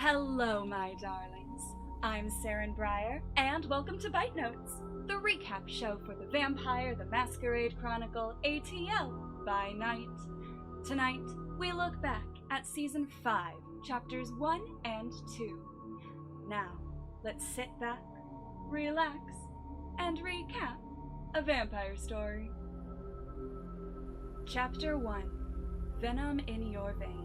Hello, my darlings. I'm Seren Briar, and welcome to BiteNotes, the recap show for the Vampire the Masquerade Chronicle ATL by night. Tonight, we look back at Season 5, Chapters 1 and 2. Now, let's sit back, relax, and recap a vampire story. Chapter 1, Venom in Your Veins.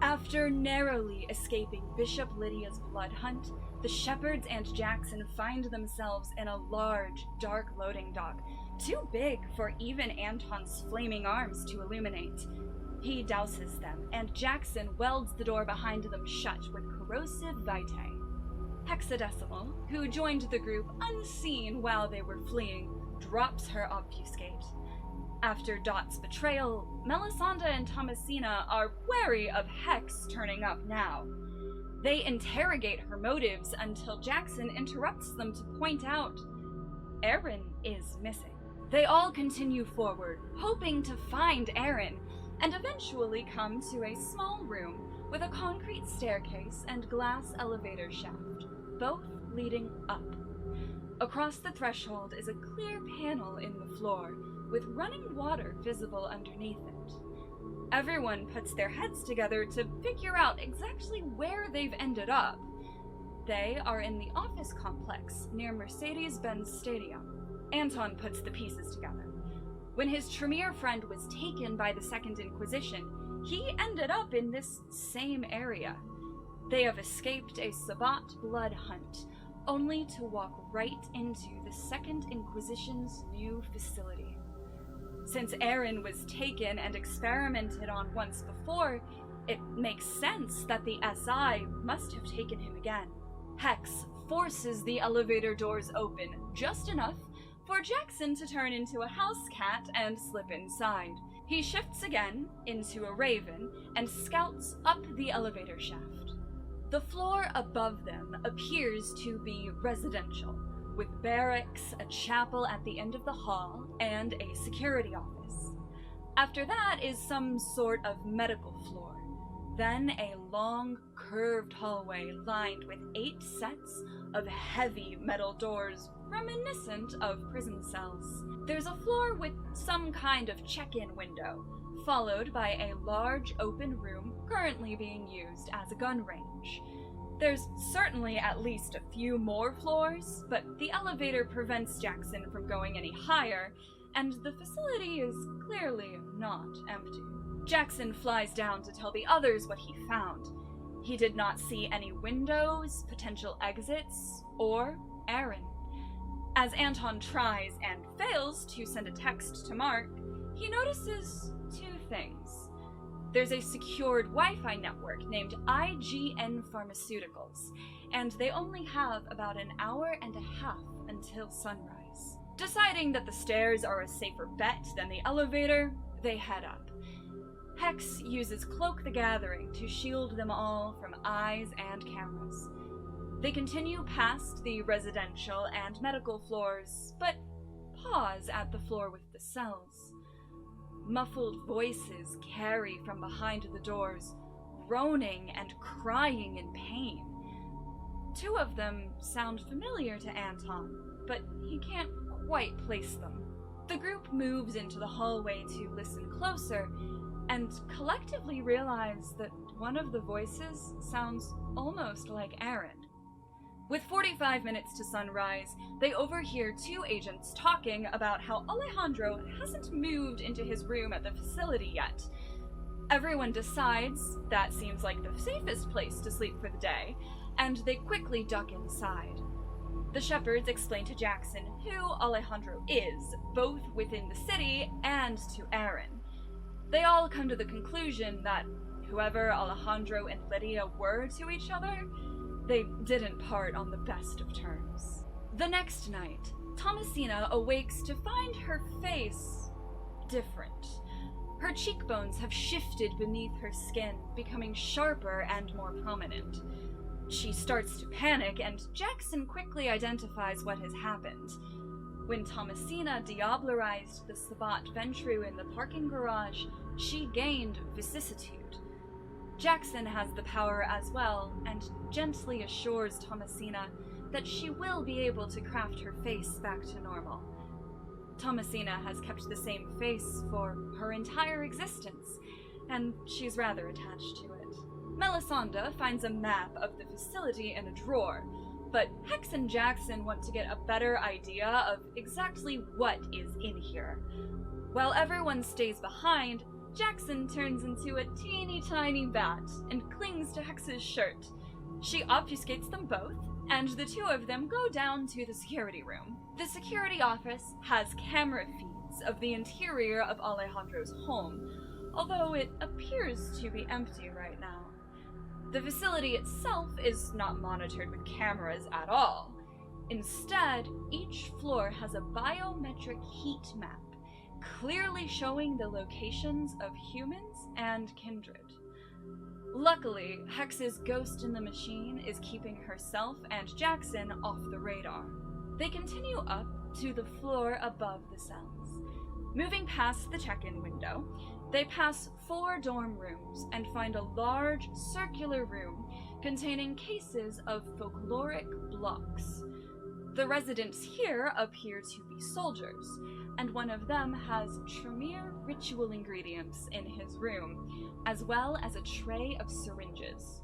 After narrowly escaping Bishop Lydia's blood hunt, the shepherds and Jackson find themselves in a large, dark loading dock, too big for even Anton's flaming arms to illuminate. He douses them, and Jackson welds the door behind them shut with corrosive vitae. Hexadecimal, who joined the group unseen while they were fleeing, drops her obfuscate. After Dot's betrayal, Melisandre and Thomasina are wary of Hex turning up now. They interrogate her motives until Jackson interrupts them to point out Aaron is missing. They all continue forward, hoping to find Aaron, and eventually come to a small room with a concrete staircase and glass elevator shaft, both leading up. Across the threshold is a clear panel in the floor, with running water visible underneath it. Everyone puts their heads together to figure out exactly where they've ended up. They are in the office complex near Mercedes-Benz Stadium. Anton puts the pieces together. When his Tremere friend was taken by the Second Inquisition, he ended up in this same area. They have escaped a Sabbat Blood Hunt, only to walk right into the Second Inquisition's new facility. Since Aaron was taken and experimented on once before, it makes sense that the SI must have taken him again. Hex forces the elevator doors open just enough for Jackson to turn into a house cat and slip inside. He shifts again into a raven and scouts up the elevator shaft. The floor above them appears to be residential, with barracks, a chapel at the end of the hall, and a security office. After that is some sort of medical floor, then a long, curved hallway lined with 8 sets of heavy metal doors reminiscent of prison cells. There's a floor with some kind of check-in window, followed by a large open room currently being used as a gun range. There's certainly at least a few more floors, but the elevator prevents Jackson from going any higher, and the facility is clearly not empty. Jackson flies down to tell the others what he found. He did not see any windows, potential exits, or Aaron. As Anton tries and fails to send a text to Mark, he notices 2 things. There's a secured Wi-Fi network named IGN Pharmaceuticals, and they only have about an hour and a half until sunrise. Deciding that the stairs are a safer bet than the elevator, they head up. Hex uses Cloak the Gathering to shield them all from eyes and cameras. They continue past the residential and medical floors, but pause at the floor with the cells. Muffled voices carry from behind the doors, groaning and crying in pain. 2 of them sound familiar to Anton, but he can't quite place them. The group moves into the hallway to listen closer, and collectively realize that one of the voices sounds almost like Aaron. With 45 minutes to sunrise, they overhear 2 agents talking about how Alejandro hasn't moved into his room at the facility yet. Everyone decides that seems like the safest place to sleep for the day, and they quickly duck inside. The shepherds explain to Jackson who Alejandro is, both within the city and to Aaron. They all come to the conclusion that whoever Alejandro and Lydia were to each other, they didn't part on the best of terms. The next night, Thomasina awakes to find her face different. Her cheekbones have shifted beneath her skin, becoming sharper and more prominent. She starts to panic, and Jackson quickly identifies what has happened. When Thomasina diablerized the Sabbat Ventru in the parking garage, she gained vicissitude. Jackson has the power as well, and gently assures Thomasina that she will be able to craft her face back to normal. Thomasina has kept the same face for her entire existence, and she's rather attached to it. Melisande finds a map of the facility in a drawer, but Hex and Jackson want to get a better idea of exactly what is in here. While everyone stays behind, Jackson turns into a teeny tiny bat and clings to Hex's shirt. She obfuscates them both, and the two of them go down to the security room. The security office has camera feeds of the interior of Alejandro's home, although it appears to be empty right now. The facility itself is not monitored with cameras at all. Instead, each floor has a biometric heat map, clearly showing the locations of humans and kindred. Luckily, Hex's ghost in the machine is keeping herself and Jackson off the radar. They continue up to the floor above the cells. Moving past the check-in window, they pass 4 dorm rooms and find a large circular room containing cases of folkloric blocks. The residents here appear to be soldiers, and one of them has Tremere ritual ingredients in his room, as well as a tray of syringes.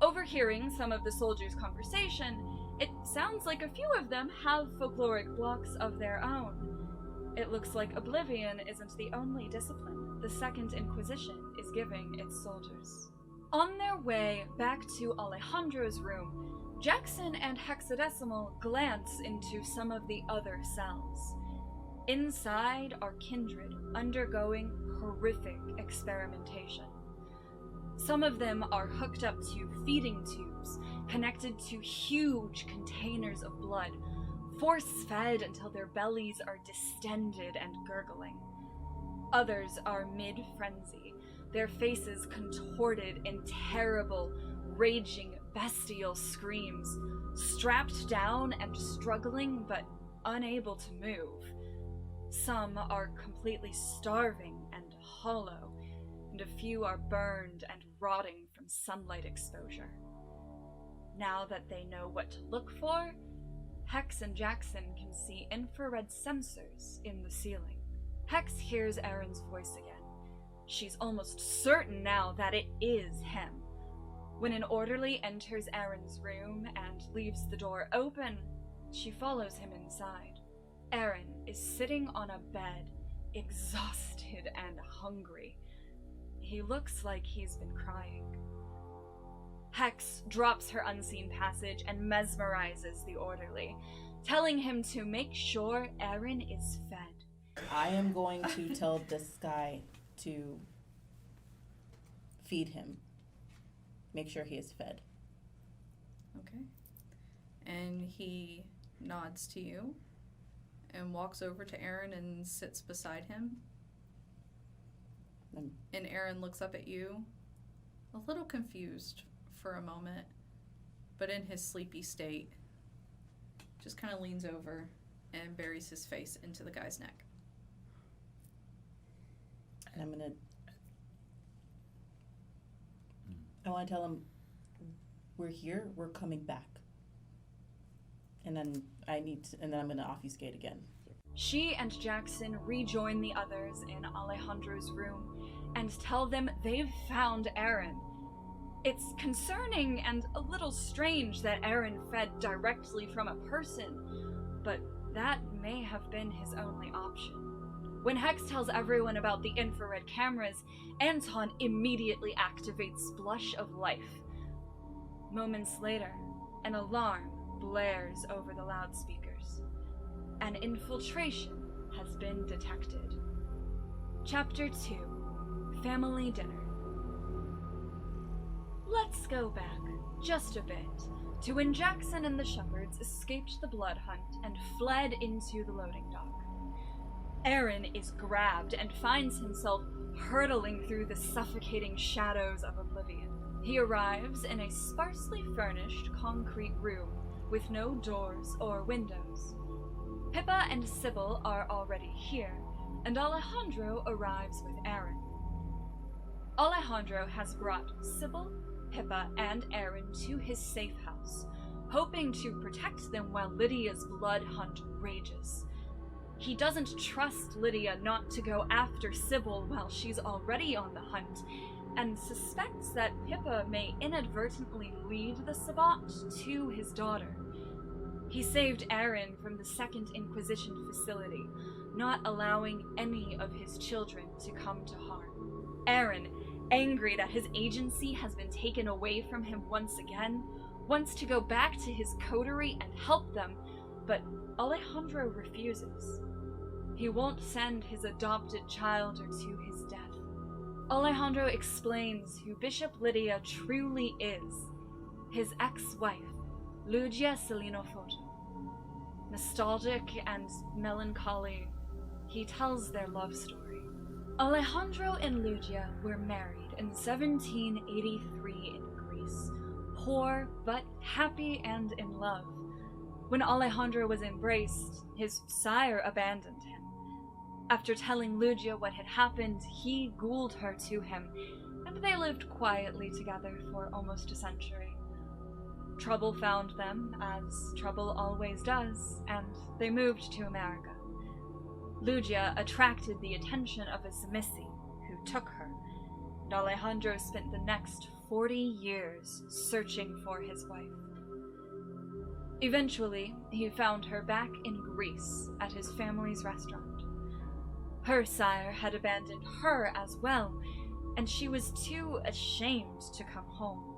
Overhearing some of the soldiers' conversation, it sounds like a few of them have folkloric blocks of their own. It looks like Oblivion isn't the only discipline the Second Inquisition is giving its soldiers. On their way back to Alejandro's room, Jackson and Hexadecimal glance into some of the other cells. Inside are kindred undergoing horrific experimentation. Some of them are hooked up to feeding tubes, connected to huge containers of blood, force-fed until their bellies are distended and gurgling. Others are mid-frenzy, their faces contorted in terrible, raging, bestial screams, strapped down and struggling but unable to move. Some are completely starving and hollow, and a few are burned and rotting from sunlight exposure. Now that they know what to look for, Hex and Jackson can see infrared sensors in the ceiling. Hex hears Aaron's voice again. She's almost certain now that it is him. When an orderly enters Aaron's room and leaves the door open, she follows him inside. Aaron is sitting on a bed, exhausted and hungry. He looks like he's been crying. Hex drops her unseen passage and mesmerizes the orderly, telling him to make sure Aaron is fed. I am going to tell this guy to feed him. Make sure he is fed. Okay. And he nods to you and walks over to Aaron and sits beside him. And Aaron looks up at you, a little confused for a moment, but in his sleepy state, just kind of leans over and buries his face into the guy's neck. And I want to tell him, we're here, we're coming back. And then I'm going to obfuscate again. She and Jackson rejoin the others in Alejandro's room and tell them they've found Aaron. It's concerning and a little strange that Aaron fed directly from a person, but that may have been his only option. When Hex tells everyone about the infrared cameras, Anton immediately activates Blush of Life. Moments later, an alarm blares over the loudspeakers. An infiltration has been detected. Chapter 2, Family Dinner. Let's go back, just a bit, to when Jackson and the Shepherds escaped the Blood Hunt and fled into the loading dock. Aaron is grabbed and finds himself hurtling through the suffocating shadows of Oblivion. He arrives in a sparsely furnished concrete room with no doors or windows. Pippa and Sybil are already here, and Alejandro arrives with Aaron. Alejandro has brought Sybil, Pippa, and Aaron to his safe house, hoping to protect them while Lydia's blood hunt rages. He doesn't trust Lydia not to go after Sybil while she's already on the hunt, and suspects that Pippa may inadvertently lead the Sabbat to his daughter. He saved Aaron from the Second Inquisition facility, not allowing any of his children to come to harm. Aaron, angry that his agency has been taken away from him once again, wants to go back to his coterie and help them, but Alejandro refuses. He won't send his adopted child to his death. Alejandro explains who Bishop Lydia truly is, his ex-wife, Lugia Selinofoto. Nostalgic and melancholy, he tells their love story. Alejandro and Lugia were married in 1783 in Greece, poor but happy and in love. When Alejandro was embraced, his sire abandoned him. After telling Lugia what had happened, he ghouled her to him, and they lived quietly together for almost a century. Trouble found them, as trouble always does, and they moved to America. Lugia attracted the attention of a Zimissi, who took her, and Alejandro spent the next 40 years searching for his wife. Eventually, he found her back in Greece at his family's restaurant. Her sire had abandoned her as well, and she was too ashamed to come home.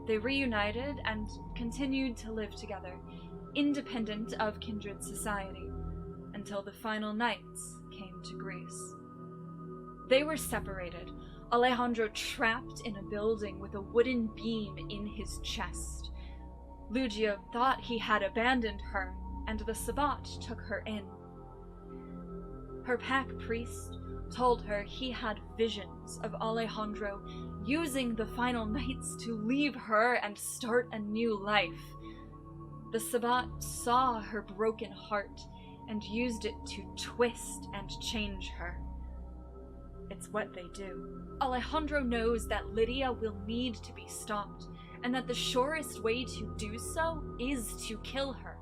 They reunited and continued to live together, independent of kindred society, until the final nights came to Greece. They were separated, Alejandro trapped in a building with a wooden beam in his chest. Lugia thought he had abandoned her, and the Sabbat took her in. Her pack priest told her he had visions of Alejandro using the final nights to leave her and start a new life. The Sabbat saw her broken heart and used it to twist and change her. It's what they do. Alejandro knows that Lydia will need to be stopped, and that the surest way to do so is to kill her,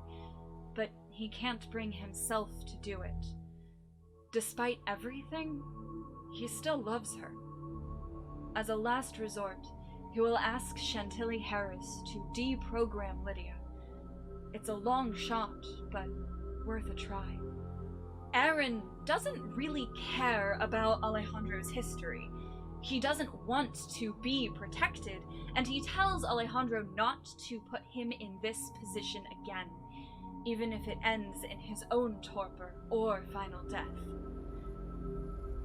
but he can't bring himself to do it. Despite everything, he still loves her. As a last resort, he will ask Chantilly Harris to deprogram Lydia. It's a long shot, but worth a try. Aaron doesn't really care about Alejandro's history. He doesn't want to be protected, and he tells Alejandro not to put him in this position again, even if it ends in his own torpor or final death.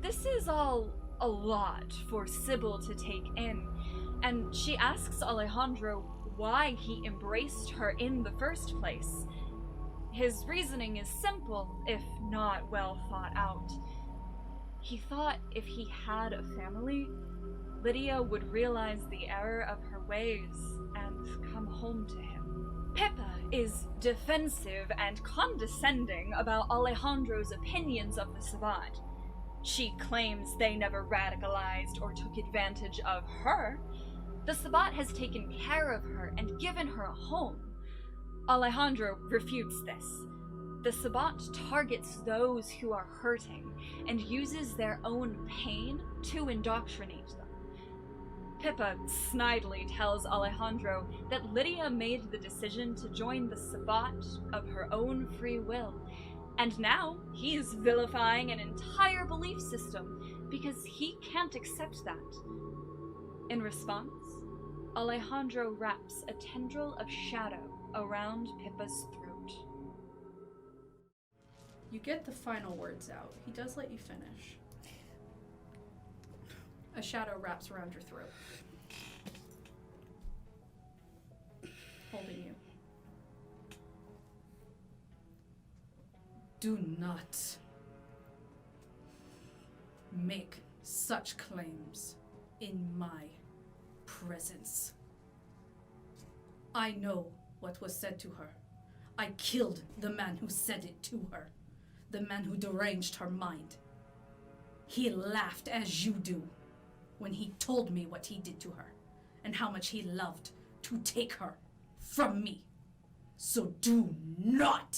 This is all a lot for Sybil to take in, and she asks Alejandro why he embraced her in the first place. His reasoning is simple, if not well thought out. He thought if he had a family, Lydia would realize the error of her ways and come home to him. Pippa is defensive and condescending about Alejandro's opinions of the Sabbat. She claims they never radicalized or took advantage of her. The Sabbat has taken care of her and given her a home. Alejandro refutes this. The Sabbat targets those who are hurting and uses their own pain to indoctrinate them. Pippa snidely tells Alejandro that Lydia made the decision to join the Sabbat of her own free will, and now he's vilifying an entire belief system because he can't accept that. In response, Alejandro wraps a tendril of shadow around Pippa's throat. You get the final words out. He does let you finish. A shadow wraps around your throat, holding you. Do not make such claims in my presence. I know what was said to her. I killed the man who said it to her, the man who deranged her mind. He laughed as you do. when he told me what he did to her and how much he loved to take her from me. So do not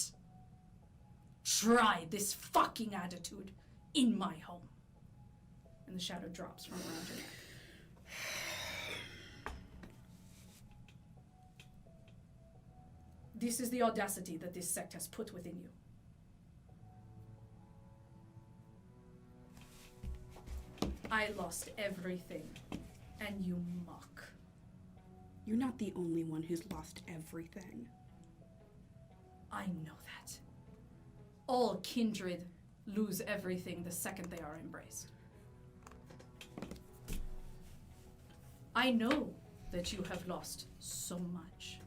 try this fucking attitude in my home. And the shadow drops from around your neck. This is the audacity that this sect has put within you. I lost everything, and you mock. You're not the only one who's lost everything. I know that. All kindred lose everything the second they are embraced. I know that you have lost so much.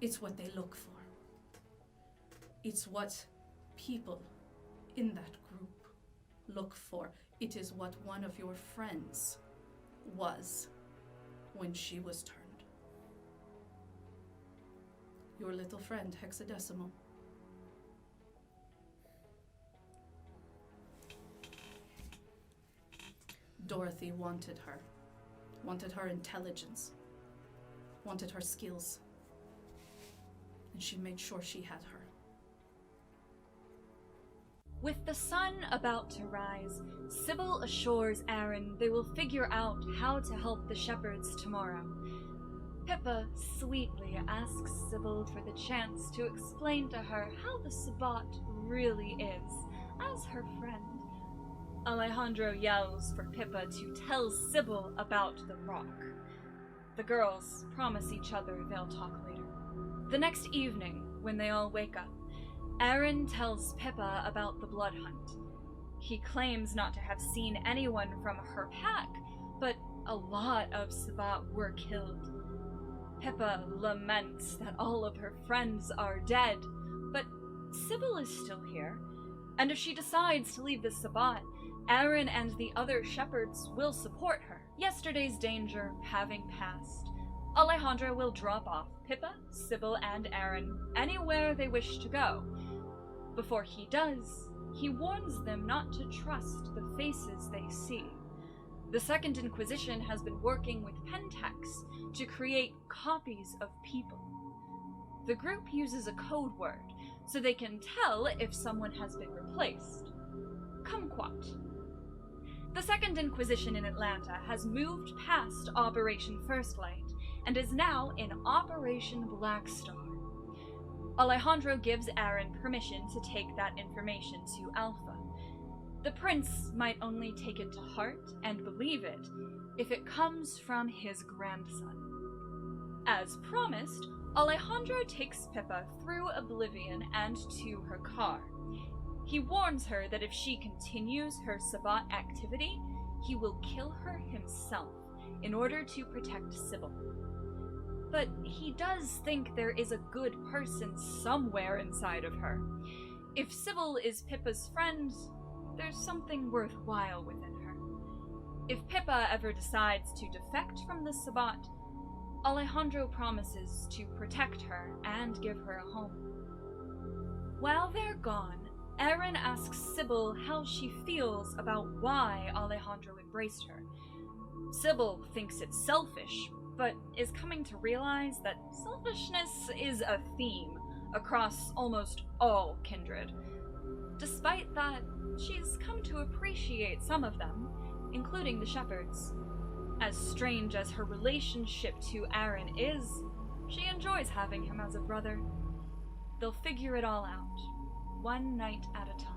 It's what they look for. It's what people in that group look for. It is what one of your friends was when she was turned. Your little friend, Hexadecimal. Dorothy wanted her intelligence, wanted her skills, and she made sure she had her. With the sun about to rise, Sybil assures Aaron they will figure out how to help the shepherds tomorrow. Pippa sweetly asks Sybil for the chance to explain to her how the Sabbat really is, as her friend. Alejandro yells for Pippa to tell Sybil about the rock. The girls promise each other they'll talk later. The next evening, when they all wake up, Aaron tells Pippa about the blood hunt. He claims not to have seen anyone from her pack, but a lot of Sabbat were killed. Pippa laments that all of her friends are dead, but Sybil is still here, and if she decides to leave the Sabbat, Aaron and the other shepherds will support her. Yesterday's danger having passed, Alejandro will drop off Pippa, Sybil, and Aaron anywhere they wish to go. Before he does, he warns them not to trust the faces they see. The Second Inquisition has been working with Pentax to create copies of people. The group uses a code word so they can tell if someone has been replaced. Kumquat. The Second Inquisition in Atlanta has moved past Operation First Light and is now in Operation Black Star. Alejandro gives Aaron permission to take that information to Alpha. The prince might only take it to heart and believe it if it comes from his grandson. As promised, Alejandro takes Pippa through Oblivion and to her car. He warns her that if she continues her Sabbat activity, he will kill her himself in order to protect Sybil. But he does think there is a good person somewhere inside of her. If Sybil is Pippa's friend, there's something worthwhile within her. If Pippa ever decides to defect from the Sabbat, Alejandro promises to protect her and give her a home. While they're gone, Aaron asks Sybil how she feels about why Alejandro embraced her. Sybil thinks it's selfish, but is coming to realize that selfishness is a theme across almost all kindred. Despite that, she's come to appreciate some of them, including the shepherds. As strange as her relationship to Aaron is, she enjoys having him as a brother. They'll figure it all out, one night at a time.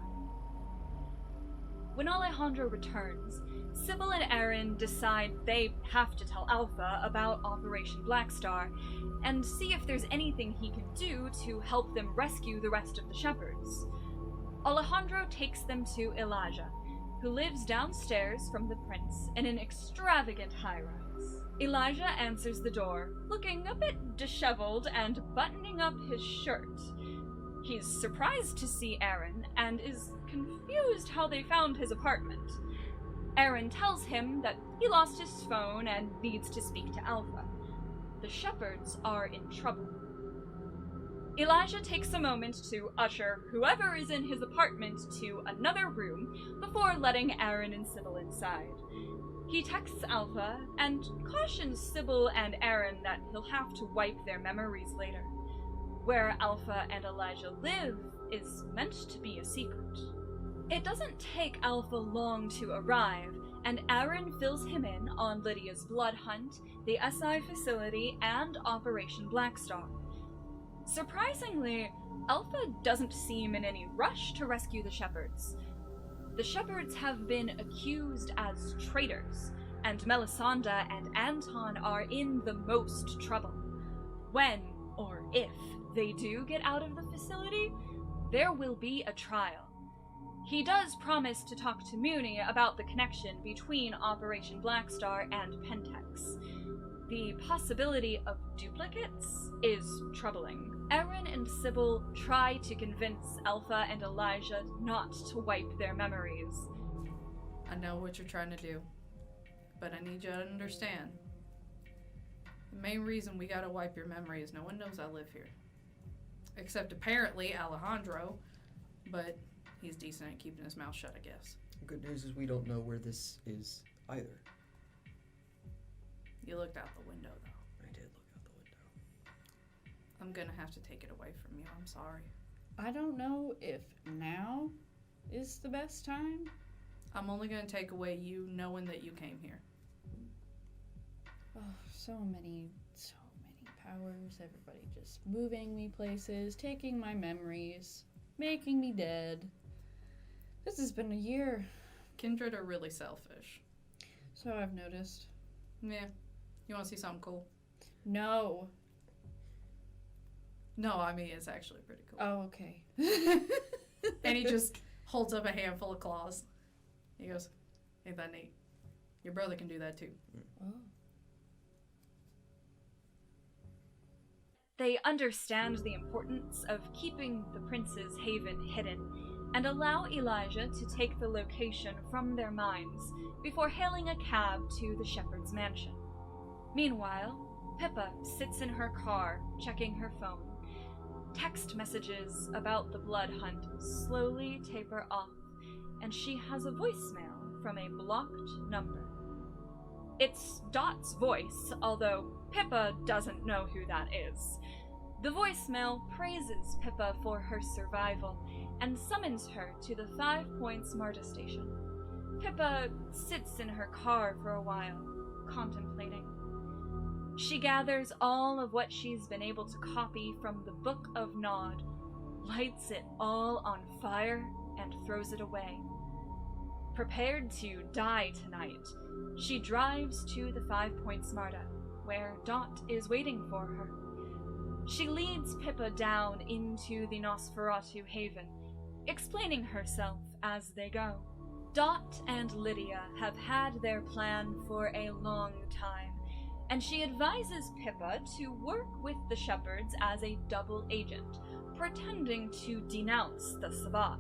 When Alejandro returns, Sybil and Aaron decide they have to tell Alpha about Operation Black Star and see if there's anything he can do to help them rescue the rest of the shepherds. Alejandro takes them to Elijah, who lives downstairs from the prince in an extravagant high-rise. Elijah answers the door, looking a bit disheveled and buttoning up his shirt. He's surprised to see Aaron and is confused how they found his apartment. Aaron tells him that he lost his phone and needs to speak to Alpha. The shepherds are in trouble. Elijah takes a moment to usher whoever is in his apartment to another room before letting Aaron and Sybil inside. He texts Alpha and cautions Sybil and Aaron that he'll have to wipe their memories later. Where Alpha and Elijah live is meant to be a secret. It doesn't take Alpha long to arrive, and Aaron fills him in on Lydia's blood hunt, the SI facility, and Operation Blackstar. Surprisingly, Alpha doesn't seem in any rush to rescue the Shepherds. The Shepherds have been accused as traitors, and Melisandre and Anton are in the most trouble. When, or if, they do get out of the facility, there will be a trial. He does promise to talk to Mooney about the connection between Operation Blackstar and Pentex. The possibility of duplicates is troubling. Aaron and Sybil try to convince Alpha and Elijah not to wipe their memories. I know what you're trying to do, but I need you to understand. The main reason we gotta wipe your memory is no one knows I live here. Except apparently Alejandro, but he's decent at keeping his mouth shut, I guess. Good news is we don't know where this is either. You looked out the window, though. I did look out the window. I'm gonna have to take it away from you. I'm sorry. I don't know if now is the best time. I'm only gonna take away you knowing that you came here. Oh, so many powers. Everybody just moving me places, taking my memories, making me dead. This has been a year. Kindred are really selfish. So I've noticed. Yeah. You wanna see something cool? No. No, I mean, it's actually pretty cool. Oh, okay. And he just holds up a handful of claws. He goes, ain't that neat? Your brother can do that too. Oh. They understand the importance of keeping the prince's haven hidden, and allow Elijah to take the location from their minds before hailing a cab to the shepherd's mansion. Meanwhile, Pippa sits in her car, checking her phone. Text messages about the blood hunt slowly taper off, and she has a voicemail from a blocked number. It's Dot's voice, although Pippa doesn't know who that is. The voicemail praises Pippa for her survival and summons her to the 5 Points MARTA station. Pippa sits in her car for a while, contemplating. She gathers all of what she's been able to copy from the Book of Nod, lights it all on fire, and throws it away. Prepared to die tonight, she drives to the 5 Points MARTA, where Dot is waiting for her. She leads Pippa down into the Nosferatu Haven, explaining herself as they go. Dot and Lydia have had their plan for a long time, and she advises Pippa to work with the Shepherds as a double agent, pretending to denounce the Sabbat.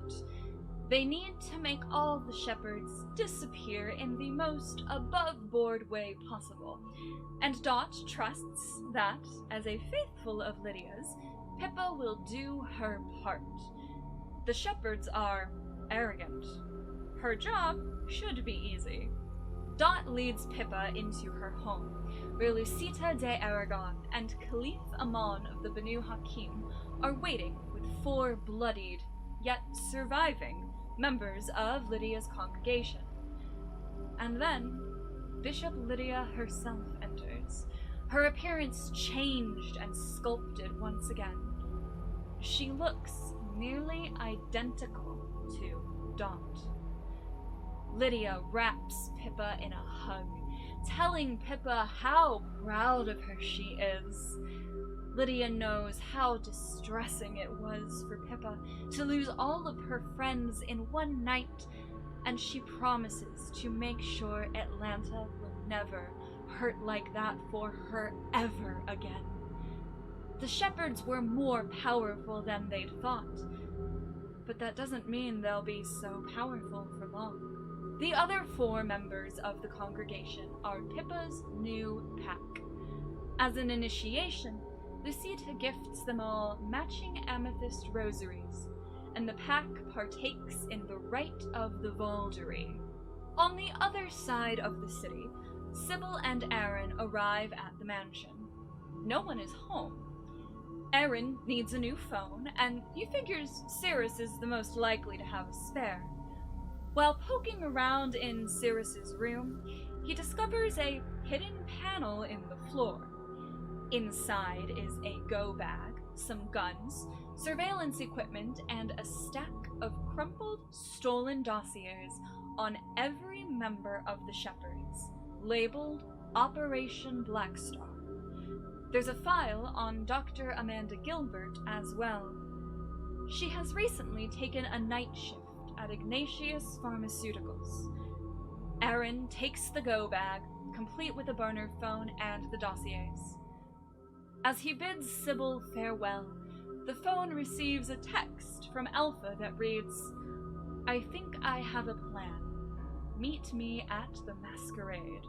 They need to make all the Shepherds disappear in the most above-board way possible, and Dot trusts that, as a faithful of Lydia's, Pippa will do her part. The Shepherds are arrogant. Her job should be easy. Dot leads Pippa into her home, where Lucita de Aragon and Caliph Amon of the Banu Hakim are waiting with 4 bloodied, yet surviving, members of Lydia's congregation. And then, Bishop Lydia herself enters, her appearance changed and sculpted once again. She looks nearly identical to Dot. Lydia wraps Pippa in a hug, telling Pippa how proud of her she is. Lydia knows how distressing it was for Pippa to lose all of her friends in one night, and she promises to make sure Atlanta will never hurt like that for her ever again. The Shepherds were more powerful than they'd thought, but that doesn't mean they'll be so powerful for long. The other 4 members of the congregation are Pippa's new pack. As an initiation, Lucita gifts them all matching amethyst rosaries, and the pack partakes in the rite of the Vaulderie. On the other side of the city, Sybil and Aaron arrive at the mansion. No one is home. Aaron needs a new phone, and he figures Cirrus is the most likely to have a spare. While poking around in Cirrus's room, he discovers a hidden panel in the floor. Inside is a go bag, some guns, surveillance equipment, and a stack of crumpled, stolen dossiers on every member of the Shepherds, labeled Operation Blackstar. There's a file on Dr. Amanda Gilbert as well. She has recently taken a night shift at Ignatius Pharmaceuticals. Aaron takes the go bag, complete with a burner phone and the dossiers. As he bids Sybil farewell, the phone receives a text from Alpha that reads, "I think I have a plan. Meet me at the Masquerade."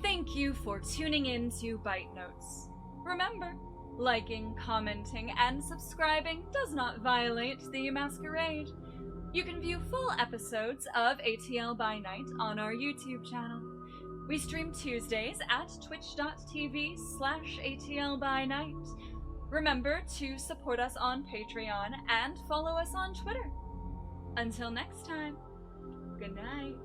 Thank you for tuning in to BiteNotes. Remember, liking, commenting, and subscribing does not violate the Masquerade. You can view full episodes of ATL by Night on our YouTube channel. We stream Tuesdays at twitch.tv/ATL by Night. Remember to support us on Patreon and follow us on Twitter. Until next time, good night.